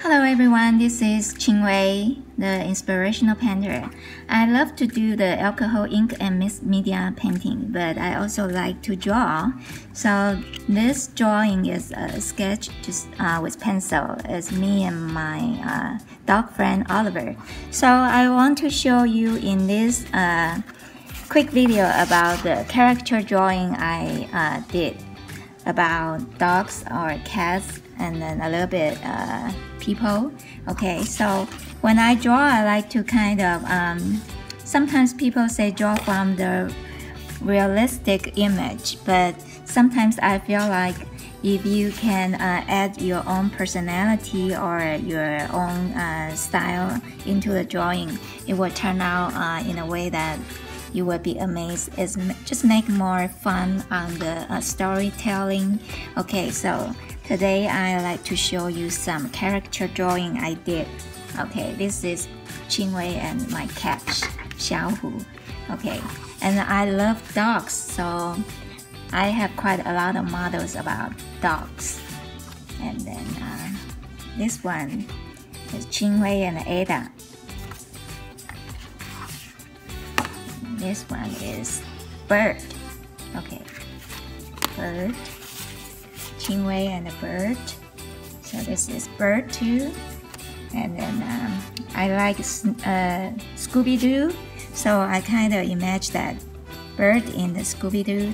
Hello everyone, this is Ching-Hui, the Inspirational painter. I love to do the alcohol ink and mixed media painting, but I also like to draw. So this drawing is a sketch just with pencil. It's me and my dog friend Oliver. So I want to show you in this quick video about the character drawing I did about dogs or cats, and then a little bit people. Okay, so when I draw, I like to kind of sometimes people say draw from the realistic image, but sometimes I feel like if you can add your own personality or your own style into the drawing, it will turn out in a way that you will be amazed. It's just make more fun on the storytelling. Okay, so today I like to show you some character drawing I did. Okay, this is Ching-Hui and my cat Xiaohu. Okay, and I love dogs, so I have quite a lot of models about dogs. And then this one is Ching-Hui and Ada. This one is bird. Okay, bird. Ching-Hui and a bird. So this is bird too. And then I like Scooby-Doo. So I kind of imagine that bird in the Scooby-Doo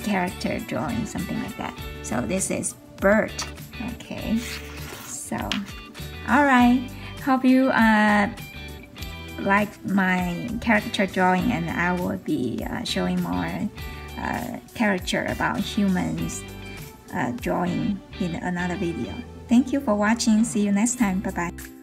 character drawing, something like that. So this is bird. Okay. So, all right. Hope you like my caricature drawing, and I will be showing more character about humans drawing in another video. Thank you for watching. See you next time. Bye bye.